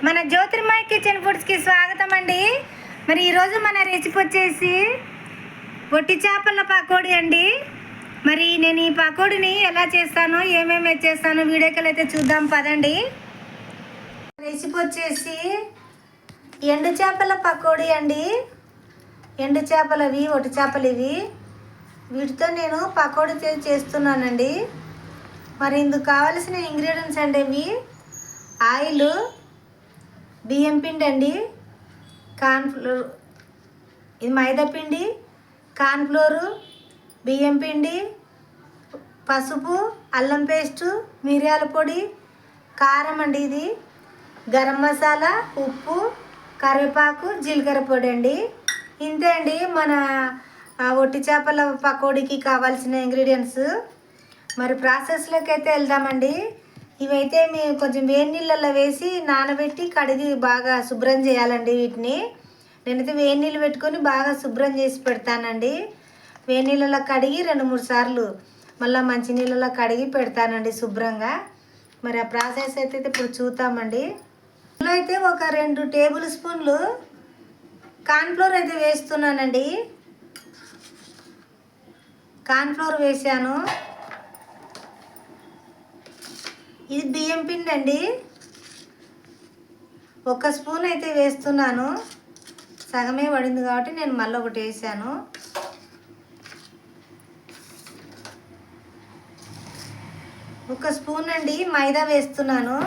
మన జ్యోతిర్మయ కిచెన్ ఫుడ్స్కి స్వాగతం అండి. మరి ఈరోజు మన రెసిపీ వచ్చేసి పొట్టి చేపల పకోడీ అండి. మరి నేను ఈ పకోడీని ఎలా చేస్తానో ఏమేమి చేస్తానో వీడియోకి అయితే చూద్దాం పదండి. రెసిపీ వచ్చేసి ఎండు చేపల పకోడీ అండి. ఎండు చేపలవి ఒట్టి చేపలు ఇవి, వీటితో నేను పకోడీ చేస్తున్నానండి. మరి ఇందుకు కావాల్సిన ఇంగ్రీడియంట్స్ అండి ఇవి: ఆయిల్, బియ్యం పిండి అండి, కార్న్ఫ్లోర్, ఇది మైదా పిండి, కార్న్ఫ్లోరు, బియ్యం పిండి, పసుపు, అల్లం పేస్టు, మిరియాల పొడి, కారం అండి, ఇది గరం మసాలా, ఉప్పు, కరివేపాకు, జీలకర్ర పొడి అండి. ఇంతే అండి మన ఒట్టి చేపల పకోడీకి కావాల్సిన ఇంగ్రీడియంట్స్. మరి ప్రాసెస్లోకి అయితే వెళ్దామండి. ఇవైతే మేము కొంచెం వేడి నీళ్ళల్లో వేసి నానబెట్టి కడిగి బాగా శుభ్రం చేయాలండి. వీటిని నేనైతే వేడి నీళ్ళు పెట్టుకొని బాగా శుభ్రం చేసి పెడతానండి. వేడి నీళ్ళలో కడిగి 2-3 సార్లు మళ్ళీ మంచి నీళ్ళలో కడిగి పెడతానండి శుభ్రంగా. మరి ఆ ప్రాసెస్ అయితే ఇప్పుడు చూద్దామండి. ఇందులో అయితే ఒక 2 టేబుల్ స్పూన్లు కార్న్ఫ్లోర్ అయితే వేస్తున్నానండి. కార్న్ఫ్లోర్ వేసాను. ఇది బియ్యం పిండి అండి, 1 స్పూన్ అయితే వేస్తున్నాను. సగమే పడింది కాబట్టి నేను మళ్ళీ ఒకటి వేసాను. ఒక స్పూన్ అండి మైదా వేస్తున్నాను.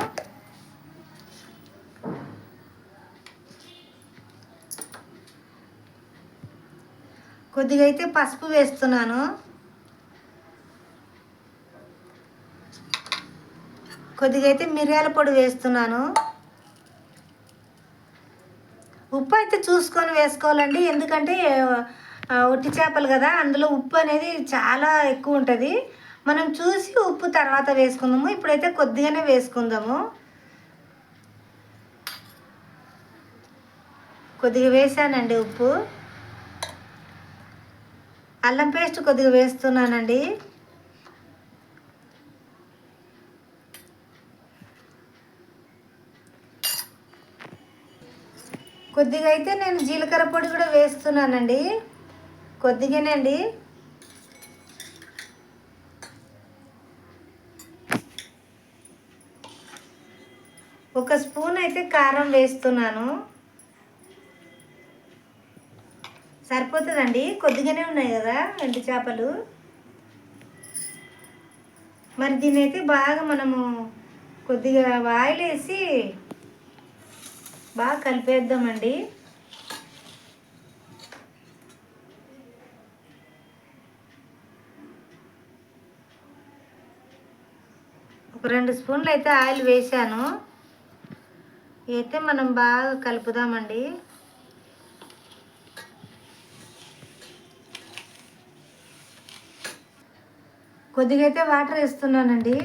కొద్దిగా అయితే పసుపు వేస్తున్నాను. కొద్దిగా అయితే మిరియాల పొడి వేస్తున్నాను. ఉప్పు అయితే చూసుకొని వేసుకోవాలండి, ఎందుకంటే ఒట్టి చేపలు కదా, అందులో ఉప్పు అనేది చాలా ఎక్కువ ఉంటుంది. మనం చూసి ఉప్పు తర్వాత వేసుకుందాము. ఇప్పుడైతే కొద్దిగానే వేసుకుందాము. కొద్దిగా వేసానండి ఉప్పు. అల్లం పేస్ట్ కొద్దిగా వేస్తున్నానండి. కొద్దిగా అయితే నేను జీలకర్ర పొడి కూడా వేస్తున్నానండి, కొద్దిగానే అండి. ఒక స్పూన్ అయితే కారం వేస్తున్నాను. సరిపోతుందండి, కొద్దిగానే ఉన్నాయి కదా ఎండు చేపలు. మరి దీన్ని అయితే బాగా మనము కొద్దిగా ఆయిల్ వేసి బాగా కలిపేద్దామండి. ఒక 2 స్పూన్లు అయితే ఆయిల్ వేసాను. అయితే మనం బాగా కలుపుదామండి. కొద్దిగా అయితే వాటర్ వేస్తున్నానండి.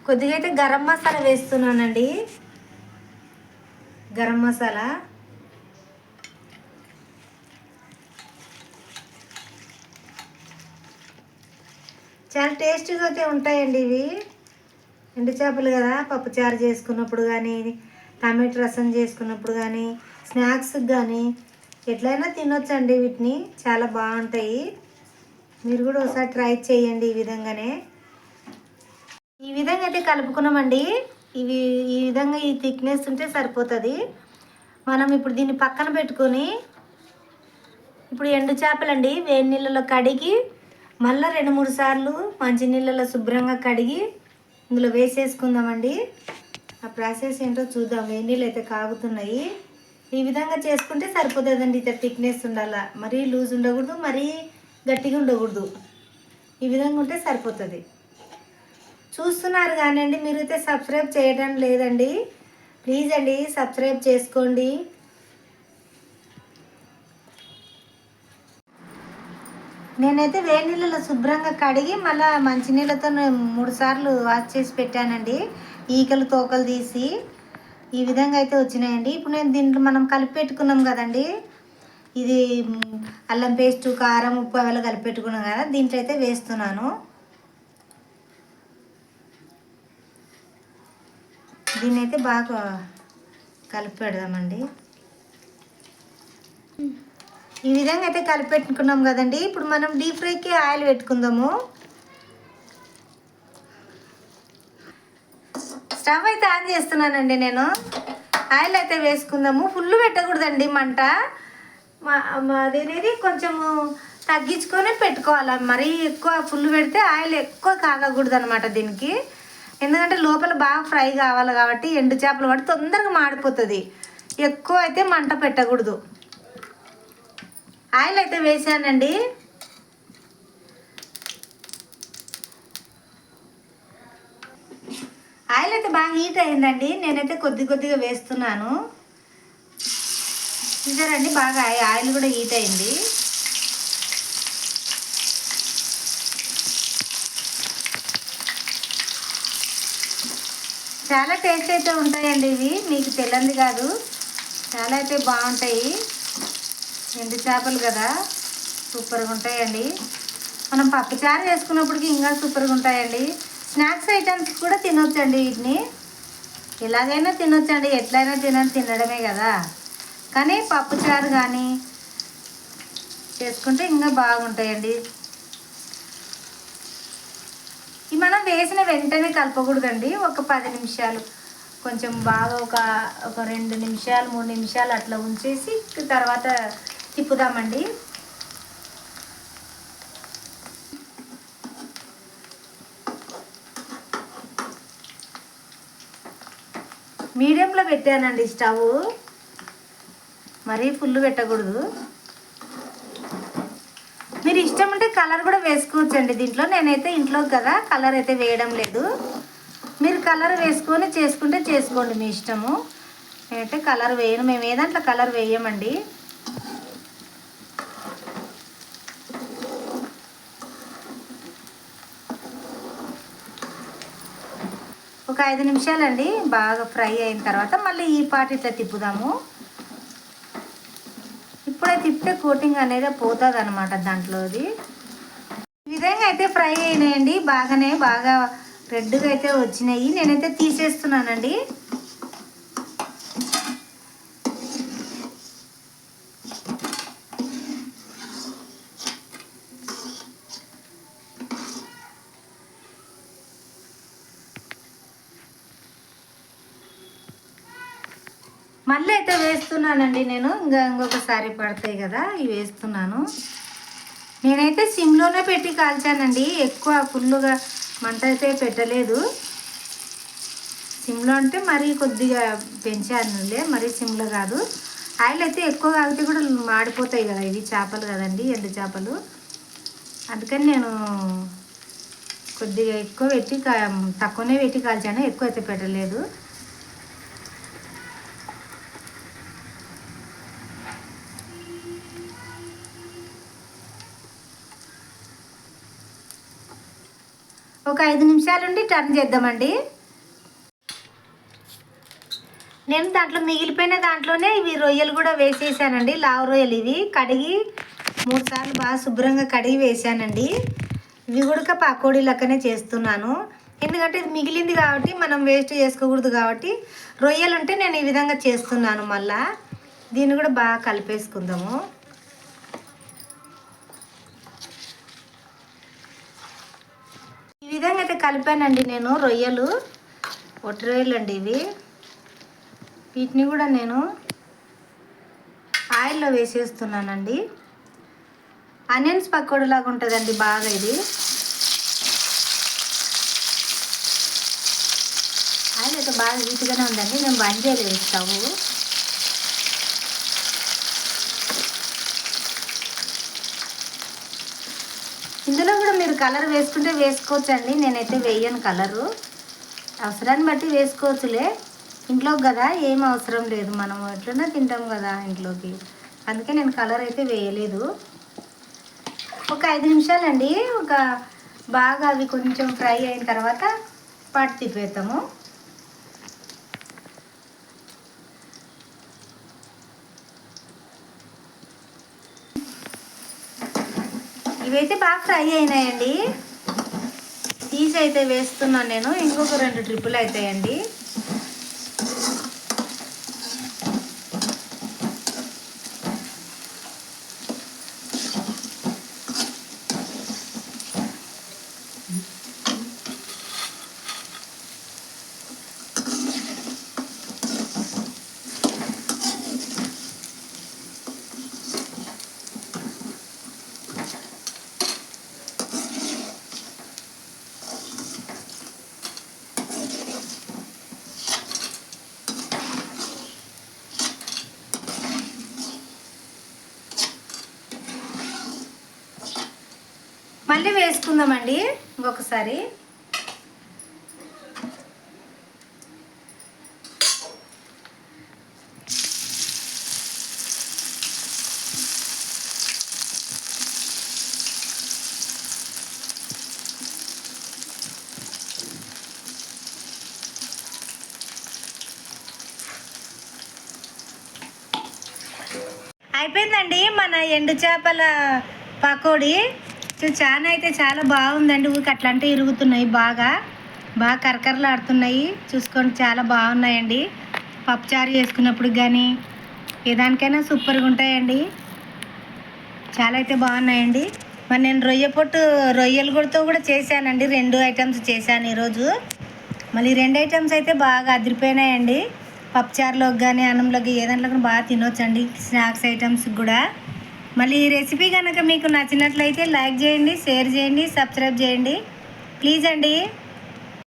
కొద్దిగా అయితే గరం మసాలా వేస్తున్నానండి. గరం మసాలా చాలా టేస్టీగా అయితే ఉంటాయండి ఇవి. ఎండు చేపలు కదా, పప్పుచారు చేసుకున్నప్పుడు కానీ, టమాటో రసం చేసుకున్నప్పుడు కానీ, స్నాక్స్కి కానీ ఎట్లయినా తినొచ్చండి. వీటిని చాలా బాగుంటాయి. మీరు కూడా ఒకసారి ట్రై చేయండి ఈ విధంగానే. ఈ విధంగా అయితే కలుపుకున్నామండి. ఇవి ఈ విధంగా ఈ థిక్నెస్ ఉంటే సరిపోతుంది. మనం ఇప్పుడు దీన్ని పక్కన పెట్టుకొని ఇప్పుడు ఎండు చేపలండి వేడి నీళ్ళలో కడిగి మళ్ళీ 2-3 సార్లు మంచి నీళ్ళలో శుభ్రంగా కడిగి ఇందులో వేసేసుకుందామండి. ఆ ప్రాసెస్ ఏంటో చూద్దాం. వేడి నీళ్ళు అయితే కాగుతున్నాయి. ఈ విధంగా చేసుకుంటే సరిపోతుందండి. ఇతర థిక్నెస్ ఉండాలా, మరీ లూజ్ ఉండకూడదు, మరీ గట్టిగా ఉండకూడదు. ఈ విధంగా ఉంటే సరిపోతుంది. చూస్తున్నారు కానివ్వండి, మీరైతే సబ్స్క్రైబ్ చేయడం లేదండి. ప్లీజ్ అండి సబ్స్క్రైబ్ చేసుకోండి. నేనైతే వేడి నీళ్ళలో శుభ్రంగా కడిగి మళ్ళీ మంచినీళ్ళతో 3 సార్లు వాష్ చేసి పెట్టానండి. ఈకలు తోకలు తీసి ఈ విధంగా అయితే వచ్చినాయండి. ఇప్పుడు నేను దీంట్లో మనం కలిపి పెట్టుకున్నాం కదండి, ఇది అల్లం పేస్టు, కారం, ఉప్పు అవి కలిపి పెట్టుకున్నాం కదా, దీంట్లో అయితే వేస్తున్నాను. దీన్ని అయితే బాగా కలిపి పెడదామండి. ఈ విధంగా అయితే కలిపి పెట్టుకున్నాం కదండి. ఇప్పుడు మనం డీప్ ఫ్రైకి ఆయిల్ పెట్టుకుందాము. స్టవ్ అయితే ఆన్ చేస్తున్నానండి నేను. ఆయిల్ అయితే వేసుకుందాము. ఫుల్ పెట్టకూడదండి మంట. అదేనేది కొంచెము తగ్గించుకొని పెట్టుకోవాలి. మరీ ఎక్కువ ఫుల్ పెడితే ఆయిల్ ఎక్కువ కాగకూడదు అనమాట దీనికి. ఎందుకంటే లోపల బాగా ఫ్రై కావాలి కాబట్టి, ఎండు చేపలు పడి తొందరగా మాడిపోతుంది. ఎక్కువ అయితే మంట పెట్టకూడదు. ఆయిల్ అయితే వేసానండి. ఆయిల్ అయితే బాగా హీట్ అయిందండి. నేనైతే కొద్దిగా వేస్తున్నాను. చూసారండి, బాగా ఆయిల్ కూడా హీట్ అయింది. చాలా టేస్ట్ అయితే ఉంటాయండి ఇవి, మీకు తెలియదు కాదు. చాలా అయితే బాగుంటాయి. ఎండు చేపలు కదా, సూపర్గా ఉంటాయండి. మనం పప్పుచారు చేసుకున్నప్పటికి ఇంకా సూపర్గా ఉంటాయండి. స్నాక్స్ ఐటమ్స్ కూడా తినొచ్చండి. వీటిని ఎలాగైనా తినొచ్చండి, ఎట్లయినా తినడమే కదా. కానీ పప్పుచారు కానీ చేసుకుంటే ఇంకా బాగుంటాయండి. ఇవి మనం వేసిన వెంటనే కలపకూడదండి. ఒక 10 నిమిషాలు కొంచెం బాగా ఒక 2 నిమిషాలు 3 నిమిషాలు అట్లా ఉంచేసి తర్వాత తిప్పుదామండి. మీడియంలో పెట్టానండి స్టవ్, మరీ ఫుల్ పెట్టకూడదు. మీరు ఇష్టం ఉంటే కలర్ కూడా వేసుకోవచ్చండి దీంట్లో. నేనైతే ఇంట్లో కదా కలర్ అయితే వేయడం లేదు. మీరు కలర్ వేసుకొని చేసుకుంటే చేసుకోండి, మీ ఇష్టము. నేనైతే కలర్ వేయను. మేము ఏ దాంట్లో కలర్ వేయమండి. ఒక 5 నిమిషాలండి బాగా ఫ్రై అయిన తర్వాత మళ్ళీ ఈ పాటు ఇట్లా తిప్పుదాము. ఇప్పుడే తిప్పితే కోటింగ్ అనేది పోతుంది అనమాట దాంట్లోది. ఈ విధంగా అయితే ఫ్రై అయినాయండి. బాగా రెడ్గా అయితే వచ్చినాయి. నేనైతే తీసేస్తున్నానండి. మళ్ళీ అయితే వేస్తున్నానండి నేను. ఇంకొకసారి పడతాయి కదా, ఇవి వేస్తున్నాను. నేనైతే సిమ్లోనే పెట్టి కాల్చానండి. ఎక్కువ ఫుల్గా మంట అయితే పెట్టలేదు. సిమ్లో అంటే మరీ కొద్దిగా పెంచానులే, మరీ సిమ్లో కాదు. ఆయిల్ అయితే ఎక్కువ కాగితే కూడా మాడిపోతాయి కదా, ఇవి చేపలు కదండి, ఎండు చేపలు. అందుకని నేను కొద్దిగా ఎక్కువ పెట్టి తక్కువనే పెట్టి కాల్చాను, ఎక్కువ అయితే పెట్టలేదు. ఒక 5 నిమిషాలుండి టర్న్ చేద్దామండి. నేను దాంట్లో మిగిలిపోయిన దాంట్లోనే ఇవి రొయ్యలు కూడా వేసేసానండి. లావు రొయ్యలు ఇవి కడిగి 3 సార్లు బాగా శుభ్రంగా కడిగి వేసానండి. ఇవి కూడా పకోడీ లెక్కనే చేస్తున్నాను. ఎందుకంటే ఇది మిగిలింది కాబట్టి మనం వేస్ట్ చేసుకోకూడదు కాబట్టి, రొయ్యలు ఉంటే నేను ఈ విధంగా చేస్తున్నాను. మళ్ళా దీన్ని కూడా బాగా కలిపేసుకుందాము. ఈ విధంగా అయితే కలిపానండి నేను. రొయ్యలు ఒట్టి రొయ్యలు అండి ఇవి. వీటిని కూడా నేను ఆయిల్లో వేసేస్తున్నానండి. ఆనియన్స్ పకోడీ లాగా ఉంటుందండి బాగా ఇది. ఆయిల్ అయితే బాగా హీట్గానే ఉందండి. నేను బంద్ చేయలేదు స్టవ్. ఇందులో కూడా మీరు కలర్ వేసుకుంటే వేసుకోవచ్చండి. నేనైతే వేయను కలరు. అవసరాన్ని బట్టి వేసుకోవచ్చులే. ఇంట్లోకి కదా ఏం అవసరం లేదు, మనం ఎట్లన్నా తింటాం కదా ఇంట్లోకి. అందుకే నేను కలర్ అయితే వేయలేదు. ఒక 5 నిమిషాలండి. బాగా అవి కొంచెం ఫ్రై అయిన తర్వాత పాటు తిప్పేస్తాము. ఇవైతే బాగా ఫ్రై అయినాయండి. తీసి అయితే వేస్తున్నాను నేను. ఇంకొక 2 ట్రిప్పులు అవుతాయండి. మళ్ళీ వేసుకుందామండి ఇంకొకసారి. అయిపోయిందండి మన ఎండు చేపల పకోడీ. చాలా అయితే చాలా బాగుందండి. ఊరికి అట్లా అంటే ఇరుగుతున్నాయి, బాగా కరకరలాడుతున్నాయి. చూసుకోండి, చాలా బాగున్నాయండి. పప్పుచారు చేసుకున్నప్పుడు కానీ ఏదానికైనా సూపర్గా ఉంటాయండి. చాలా అయితే బాగున్నాయండి. మరి నేను రొయ్యలు కూడా చేశానండి. 2 ఐటమ్స్ చేశాను ఈరోజు. మళ్ళీ 2 ఐటమ్స్ అయితే బాగా అదిరిపోయినాయండి. పప్పుచారులోకి కానీ అన్నంలోకి ఏదాంట్లో కానీ బాగా తినొచ్చండి. స్నాక్స్ ఐటమ్స్ కూడా. మళ్ళీ ఈ రెసిపీ కనుక మీకు నచ్చినట్లయితే లైక్ చేయండి, షేర్ చేయండి, సబ్స్క్రైబ్ చేయండి ప్లీజ్ అండి.